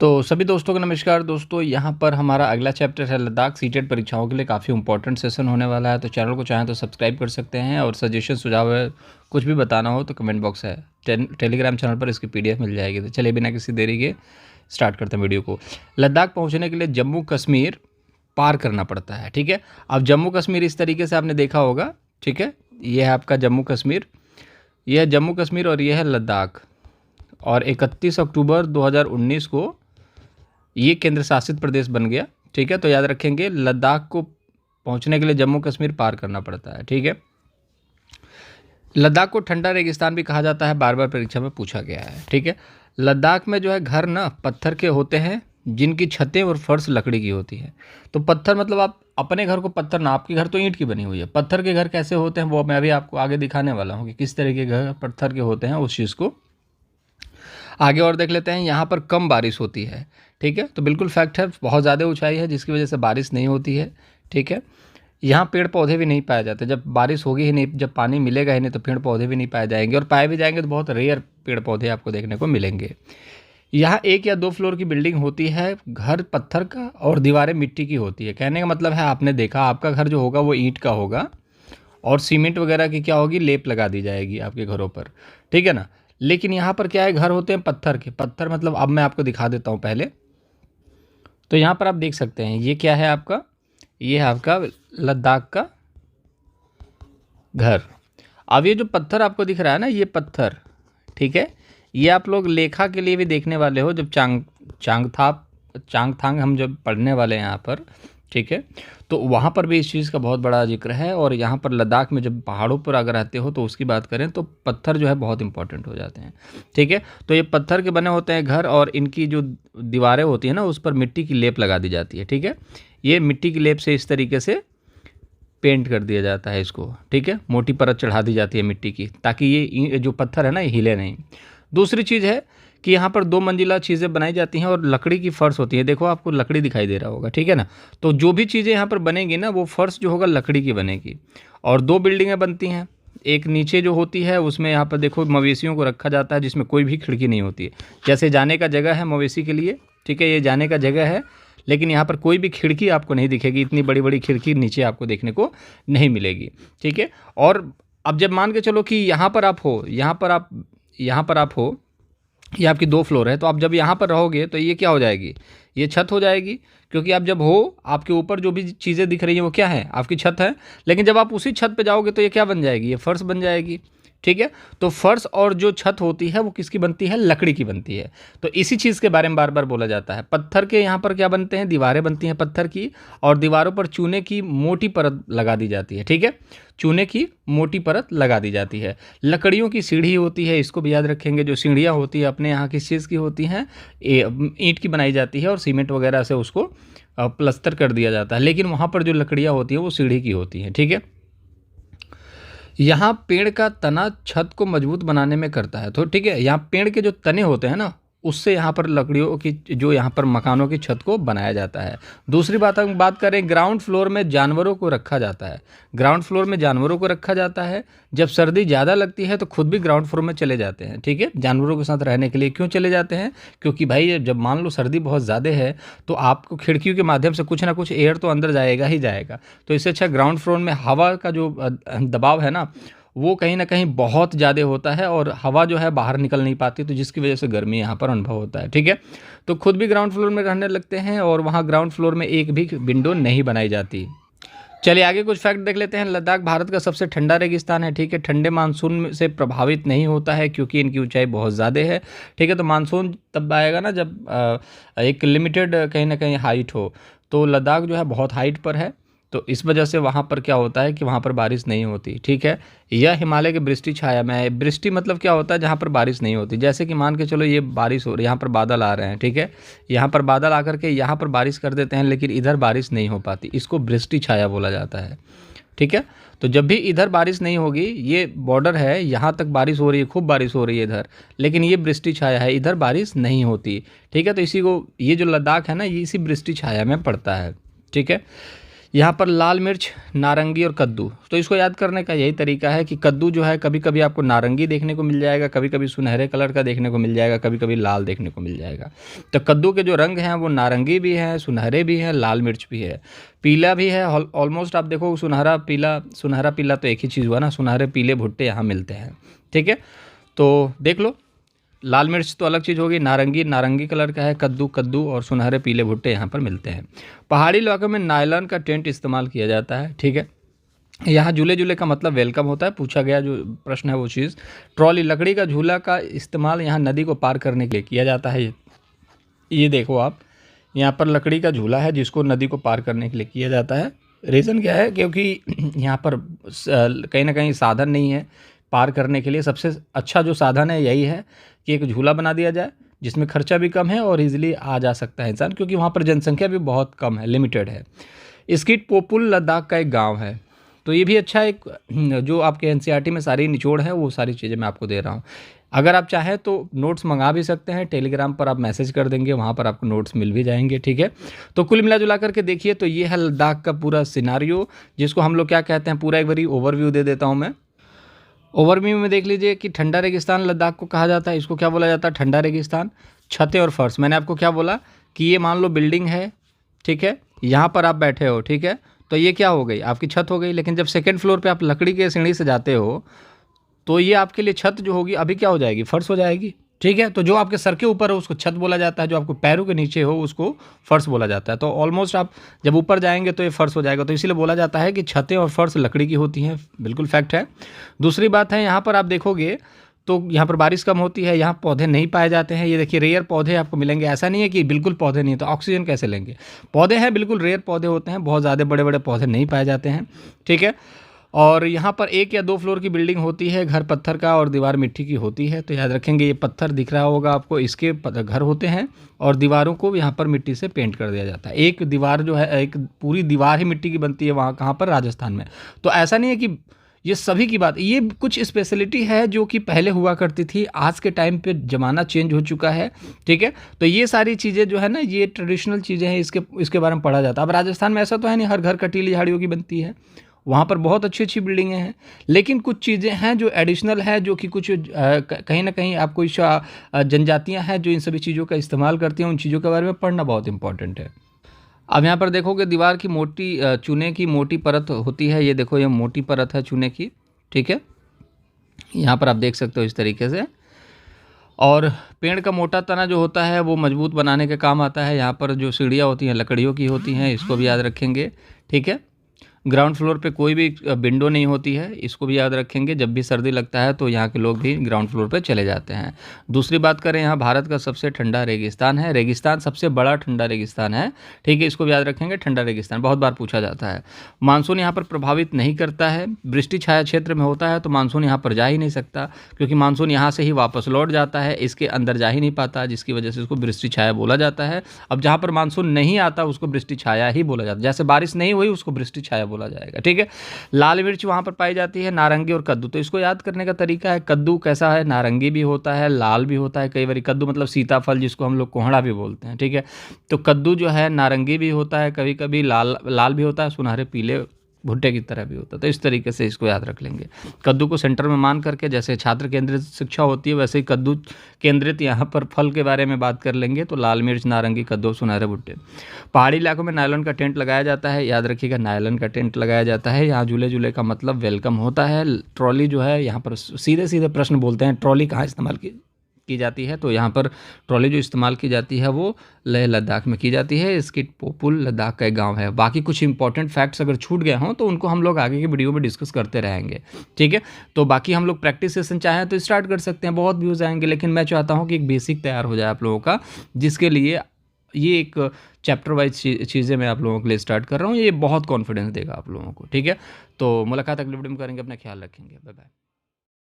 तो सभी दोस्तों को नमस्कार दोस्तों। यहाँ पर हमारा अगला चैप्टर है लद्दाख सीटेट परीक्षाओं के लिए काफ़ी इंपॉर्टेंट सेशन होने वाला है। तो चैनल को चाहें तो सब्सक्राइब कर सकते हैं और सजेशन सुझाव है कुछ भी बताना हो तो कमेंट बॉक्स है। टेलीग्राम चैनल पर इसकी PDF मिल जाएगी। तो चलिए बिना किसी देरी के स्टार्ट करते हैं वीडियो को। लद्दाख पहुँचने के लिए जम्मू कश्मीर पार करना पड़ता है, ठीक है। अब जम्मू कश्मीर इस तरीके से आपने देखा होगा, ठीक है। ये है आपका जम्मू कश्मीर, यह है जम्मू कश्मीर और यह है लद्दाख। और 31 अक्टूबर 2019 को ये केंद्र शासित प्रदेश बन गया, ठीक है। तो याद रखेंगे लद्दाख को पहुंचने के लिए जम्मू कश्मीर पार करना पड़ता है, ठीक है। लद्दाख को ठंडा रेगिस्तान भी कहा जाता है, बार बार परीक्षा में पूछा गया है, ठीक है। लद्दाख में जो है घर ना पत्थर के होते हैं जिनकी छतें और फर्श लकड़ी की होती है। तो पत्थर मतलब आप अपने घर को पत्थर ना, आपके घर तो ईंट की बनी हुई है। पत्थर के घर कैसे होते हैं वो मैं अभी आपको आगे दिखाने वाला हूँ कि किस तरह के घर पत्थर के होते हैं। उस चीज़ को आगे और देख लेते हैं। यहाँ पर कम बारिश होती है, ठीक है। तो बिल्कुल फैक्ट है, बहुत ज़्यादा ऊंचाई है जिसकी वजह से बारिश नहीं होती है, ठीक है। यहाँ पेड़ पौधे भी नहीं पाए जाते। जब बारिश होगी ही नहीं, जब पानी मिलेगा ही नहीं तो पेड़ पौधे भी नहीं पाए जाएंगे, और पाए भी जाएंगे तो बहुत रेयर पेड़ पौधे आपको देखने को मिलेंगे। यहाँ 1 या 2 फ्लोर की बिल्डिंग होती है। घर पत्थर का और दीवारें मिट्टी की होती है। कहने का मतलब है आपने देखा आपका घर जो होगा वो ईंट का होगा और सीमेंट वगैरह की क्या होगी, लेप लगा दी जाएगी आपके घरों पर, ठीक है ना। लेकिन यहाँ पर क्या है, घर होते हैं पत्थर के। पत्थर मतलब अब मैं आपको दिखा देता हूँ पहले। तो यहाँ पर आप देख सकते हैं ये क्या है आपका, ये है आपका लद्दाख का घर। अब ये जो पत्थर आपको दिख रहा है ना, ये पत्थर, ठीक है, ये आप लोग लेखा के लिए भी देखने वाले हो जब चांगथांग हम जब पढ़ने वाले हैं यहाँ पर, ठीक है। तो वहाँ पर भी इस चीज़ का बहुत बड़ा जिक्र है। और यहाँ पर लद्दाख में जब पहाड़ों पर अगर रहते हो तो उसकी बात करें तो पत्थर जो है बहुत इंपॉर्टेंट हो जाते हैं, ठीक है। तो ये पत्थर के बने होते हैं घर, और इनकी जो दीवारें होती हैं ना उस पर मिट्टी की लेप लगा दी जाती है, ठीक है। ये मिट्टी की लेप से इस तरीके से पेंट कर दिया जाता है इसको, ठीक है। मोटी परत चढ़ा दी जाती है मिट्टी की ताकि ये जो पत्थर है ना ये हिले नहीं। दूसरी चीज़ है कि यहाँ पर 2 मंजिला चीज़ें बनाई जाती हैं और लकड़ी की फर्श होती है। देखो आपको लकड़ी दिखाई दे रहा होगा, ठीक है ना। तो जो भी चीज़ें यहाँ पर बनेंगी ना वो फर्श जो होगा लकड़ी की बनेगी। और 2 बिल्डिंगें बनती हैं। एक नीचे जो होती है उसमें यहाँ पर देखो मवेशियों को रखा जाता है जिसमें कोई भी खिड़की नहीं होती है। जैसे जाने का जगह है मवेशी के लिए, ठीक है, ये जाने का जगह है, लेकिन यहाँ पर कोई भी खिड़की आपको नहीं दिखेगी। इतनी बड़ी बड़ी खिड़की नीचे आपको देखने को नहीं मिलेगी, ठीक है। और अब जब मान के चलो कि यहाँ पर आप हो, यहाँ पर आप हो, ये आपकी 2 फ्लोर है, तो आप जब यहाँ पर रहोगे तो ये क्या हो जाएगी, ये छत हो जाएगी। क्योंकि आप जब हो आपके ऊपर जो भी चीज़ें दिख रही हैं वो क्या है, आपकी छत है। लेकिन जब आप उसी छत पे जाओगे तो ये क्या बन जाएगी, ये फर्श बन जाएगी, ठीक है। तो फर्श और जो छत होती है वो किसकी बनती है, लकड़ी की बनती है। तो इसी चीज़ के बारे में बार बार बोला जाता है। पत्थर के यहाँ पर क्या बनते हैं, दीवारें बनती हैं पत्थर की, और दीवारों पर चूने की मोटी परत लगा दी जाती है, ठीक है। चूने की मोटी परत लगा दी जाती है। लकड़ियों की सीढ़ी होती है, इसको भी याद रखेंगे। जो सीढ़ियाँ होती है अपने यहाँ किस चीज़ की होती हैं, ईंट की बनाई जाती है और सीमेंट वगैरह से उसको प्लस्तर कर दिया जाता है। लेकिन वहाँ पर जो लकड़ियाँ होती हैं वो सीढ़ी की होती हैं, ठीक है। यहाँ पेड़ का तना छत को मजबूत बनाने में करता है। तो ठीक है, यहाँ पेड़ के जो तने होते हैं ना उससे यहाँ पर लकड़ियों की जो यहाँ पर मकानों की छत को बनाया जाता है। दूसरी बात हम बात करें, ग्राउंड फ्लोर में जानवरों को रखा जाता है। ग्राउंड फ्लोर में जानवरों को रखा जाता है। जब सर्दी ज़्यादा लगती है तो खुद भी ग्राउंड फ्लोर में चले जाते हैं, ठीक है, जानवरों के साथ रहने के लिए। क्यों चले जाते हैं, क्योंकि भाई जब मान लो सर्दी बहुत ज़्यादा है तो आपको खिड़कियों के माध्यम से कुछ ना कुछ एयर तो अंदर जाएगा ही जाएगा। तो इससे अच्छा ग्राउंड फ्लोर में हवा का जो दबाव है ना वो कहीं ना कहीं बहुत ज़्यादा होता है और हवा जो है बाहर निकल नहीं पाती, तो जिसकी वजह से गर्मी यहाँ पर अनुभव होता है, ठीक है। तो खुद भी ग्राउंड फ्लोर में रहने लगते हैं और वहाँ ग्राउंड फ्लोर में एक भी विंडो नहीं बनाई जाती। चलिए आगे कुछ फैक्ट देख लेते हैं। लद्दाख भारत का सबसे ठंडा रेगिस्तान है, ठीक है। ठंडे मानसून से प्रभावित नहीं होता है क्योंकि इनकी ऊंचाई बहुत ज़्यादा है, ठीक है। तो मानसून तब आएगा ना जब एक लिमिटेड कहीं ना कहीं हाइट हो। तो लद्दाख जो है बहुत हाइट पर है, तो इस वजह से वहाँ पर क्या होता है कि वहाँ पर बारिश नहीं होती, ठीक है। यह हिमालय के वृष्टि छाया में है। वृष्टि मतलब क्या होता है, जहाँ पर बारिश नहीं होती। जैसे कि मान के चलो ये बारिश हो रही है, यहाँ पर बादल आ रहे हैं, ठीक है। यहाँ पर बादल आकर के यहाँ पर बारिश कर देते हैं, लेकिन इधर बारिश नहीं हो पाती। इसको वृष्टि छाया बोला जाता है, ठीक है। तो जब भी इधर बारिश नहीं होगी, ये बॉर्डर है, यहाँ तक बारिश हो रही है, खूब बारिश हो रही है इधर, लेकिन ये वृष्टि छाया है, इधर बारिश नहीं होती, ठीक है। तो इसी को, ये जो लद्दाख है ना ये इसी वृष्टि छाया में पड़ता है, ठीक है। यहाँ पर लाल मिर्च, नारंगी और कद्दू। तो इसको याद करने का यही तरीका है कि कद्दू जो है कभी कभी आपको नारंगी देखने को मिल जाएगा, कभी कभी सुनहरे कलर का देखने को मिल जाएगा, कभी कभी लाल देखने को मिल जाएगा। तो कद्दू के जो रंग हैं वो नारंगी भी हैं, सुनहरे भी हैं, लाल मिर्च भी है, पीला भी है। ऑलमोस्ट आप देखो सुनहरा पीला तो एक ही चीज़ हुआ ना, सुनहरे पीले भुट्टे यहाँ मिलते हैं। ठीक है, तो देख लो, लाल मिर्च तो अलग चीज़ होगी, नारंगी कलर का है, कद्दू और सुनहरे पीले भुट्टे यहाँ पर मिलते हैं। पहाड़ी इलाकों में नायलॉन का टेंट इस्तेमाल किया जाता है। ठीक है, यहाँ झूले का मतलब वेलकम होता है, पूछा गया जो प्रश्न है वो चीज़। ट्रॉली, लकड़ी का झूला का इस्तेमाल यहाँ नदी को पार करने के लिए किया जाता है। ये देखो आप, यहाँ पर लकड़ी का झूला है जिसको नदी को पार करने के लिए किया जाता है। रीज़न क्या है, क्योंकि यहाँ पर कहीं ना कहीं साधन नहीं है पार करने के लिए। सबसे अच्छा जो साधन है यही है कि एक झूला बना दिया जाए जिसमें खर्चा भी कम है और इजीली आ जा सकता है इंसान, क्योंकि वहाँ पर जनसंख्या भी बहुत कम है, लिमिटेड है। स्किट पोपुल लद्दाख का एक गांव है। तो ये भी अच्छा एक जो आपके एनसीईआरटी में सारी निचोड़ है वो सारी चीज़ें मैं आपको दे रहा हूँ। अगर आप चाहें तो नोट्स मंगा भी सकते हैं, टेलीग्राम पर आप मैसेज कर देंगे, वहाँ पर आपको नोट्स मिल भी जाएंगे। ठीक है, तो कुल मिला जुला करके देखिए तो ये है लद्दाख का पूरा सिनारियो, जिसको हम लोग क्या कहते हैं, पूरा एक बारी ओवरव्यू दे देता हूँ मैं। ओवरव्यू में देख लीजिए कि ठंडा रेगिस्तान लद्दाख को कहा जाता है। इसको क्या बोला जाता है, ठंडा रेगिस्तान। छतें और फर्श, मैंने आपको क्या बोला कि ये मान लो बिल्डिंग है, ठीक है, यहाँ पर आप बैठे हो, ठीक है, तो ये क्या हो गई, आपकी छत हो गई। लेकिन जब सेकंड फ्लोर पे आप लकड़ी के सीढ़ी से जाते हो तो ये आपके लिए छत जो होगी अभी क्या हो जाएगी, फर्श हो जाएगी। ठीक है, तो जो आपके सर के ऊपर हो उसको छत बोला जाता है, जो आपको पैरों के नीचे हो उसको फर्श बोला जाता है। तो ऑलमोस्ट आप जब ऊपर जाएंगे तो ये फर्श हो जाएगा। तो इसीलिए बोला जाता है कि छतें और फर्श लकड़ी की होती हैं, बिल्कुल फैक्ट है। दूसरी बात है, यहाँ पर आप देखोगे तो यहाँ पर बारिश कम होती है, यहाँ पौधे नहीं पाए जाते हैं। ये देखिए रेयर पौधे आपको मिलेंगे, ऐसा नहीं है कि बिल्कुल पौधे नहीं है, तो ऑक्सीजन कैसे लेंगे, पौधे हैं, बिल्कुल रेयर पौधे होते हैं, बहुत ज़्यादा बड़े बड़े पौधे नहीं पाए जाते हैं। ठीक है, और यहाँ पर 1 या 2 फ्लोर की बिल्डिंग होती है, घर पत्थर का और दीवार मिट्टी की होती है। तो याद रखेंगे, ये पत्थर दिख रहा होगा आपको, इसके घर होते हैं और दीवारों को यहाँ पर मिट्टी से पेंट कर दिया जाता है। एक दीवार जो है, एक पूरी दीवार ही मिट्टी की बनती है वहाँ, कहाँ पर, राजस्थान में। तो ऐसा नहीं है कि ये सभी की बात, ये कुछ स्पेशलिटी है जो कि पहले हुआ करती थी, आज के टाइम पे ज़माना चेंज हो चुका है। ठीक है, तो ये सारी चीज़ें जो है ना, ये ट्रेडिशनल चीज़ें हैं, इसके बारे में पढ़ा जाता है। अब राजस्थान में ऐसा तो है नहीं हर घर कटीली झाड़ियों की बनती है, वहाँ पर बहुत अच्छी अच्छी बिल्डिंगें हैं, लेकिन कुछ चीज़ें हैं जो एडिशनल है, जो कि कुछ कहीं ना कहीं आप कुछ जनजातियाँ हैं जो इन सभी चीज़ों का इस्तेमाल करती हैं। उन चीज़ों के बारे में पढ़ना बहुत इंपॉर्टेंट है। अब यहाँ पर देखोगे दीवार की मोटी चूने की मोटी परत होती है। ये देखो, ये मोटी परत है चूने की। ठीक है, यहाँ पर आप देख सकते हो इस तरीके से। और पेड़ का मोटा तना जो होता है वो मजबूत बनाने के काम आता है। यहाँ पर जो सीढ़ियाँ होती हैं लकड़ियों की होती हैं, इसको भी याद रखेंगे। ठीक है, ग्राउंड फ्लोर पे कोई भी विंडो नहीं होती है, इसको भी याद रखेंगे। जब भी सर्दी लगता है तो यहाँ के लोग भी ग्राउंड फ्लोर पे चले जाते हैं। दूसरी बात करें, यहाँ भारत का सबसे ठंडा रेगिस्तान है, रेगिस्तान सबसे बड़ा ठंडा रेगिस्तान है। ठीक है, इसको भी याद रखेंगे, ठंडा रेगिस्तान बहुत बार पूछा जाता है। मानसून यहाँ पर प्रभावित नहीं करता है, वृष्टि छाया क्षेत्र में होता है तो मानसून यहाँ पर जा ही नहीं सकता, क्योंकि मानसून यहाँ से ही वापस लौट जाता है, इसके अंदर जा ही नहीं पाता, जिसकी वजह से इसको वृष्टि छाया बोला जाता है। अब जहाँ पर मानसून नहीं आता उसको वृष्टि छाया ही बोला जाता है, जैसे बारिश नहीं हुई उसको वृष्टि छाया बोला जाएगा। ठीक है, लाल मिर्च वहाँ पर पाई जाती है, नारंगी और कद्दू। तो इसको याद करने का तरीका है, कद्दू कैसा है, नारंगी भी होता है, लाल भी होता है। कई बार कद्दू मतलब सीताफल, जिसको हम लोग कोहड़ा भी बोलते हैं। ठीक है, तो कद्दू जो है नारंगी भी होता है, कभी कभी लाल भी होता है, सुनहरे पीले भुट्टे की तरह भी होता है। तो इस तरीके से इसको याद रख लेंगे। कद्दू को सेंटर में मान करके, जैसे छात्र केंद्रित शिक्षा होती है वैसे ही कद्दू केंद्रित यहाँ पर फल के बारे में बात कर लेंगे। तो लाल मिर्च, नारंगी, कद्दू, सुनहरे भुट्टे। पहाड़ी इलाकों में नायलॉन का टेंट लगाया जाता है, याद रखिएगा, नायलॉन का टेंट लगाया जाता है। यहाँ झूले का मतलब वेलकम होता है। ट्रॉली जो है, यहाँ पर सीधे सीधे प्रश्न बोलते हैं, ट्रॉली कहाँ इस्तेमाल की जाती है, तो यहाँ पर ट्रॉली जो इस्तेमाल की जाती है वो लेह लद्दाख में की जाती है। स्किट पोपुल लद्दाख का एक गांव है। बाकी कुछ इंपॉर्टेंट फैक्ट्स अगर छूट गए हों तो उनको हम लोग आगे की वीडियो में डिस्कस करते रहेंगे। ठीक है, तो बाकी हम लोग प्रैक्टिस सेशन चाहें तो स्टार्ट कर सकते हैं, बहुत व्यूज़ आएंगे, लेकिन मैं चाहता हूँ कि एक बेसिक तैयार हो जाए आप लोगों का, जिसके लिए ये एक चैप्टर वाइज चीज़ें मैं आप लोगों के लिए स्टार्ट कर रहा हूँ। ये बहुत कॉन्फिडेंस देगा आप लोगों को। ठीक है, तो मुलाकात अगले वीडियो में करेंगे। अपना ख्याल रखेंगे, बाय बाय।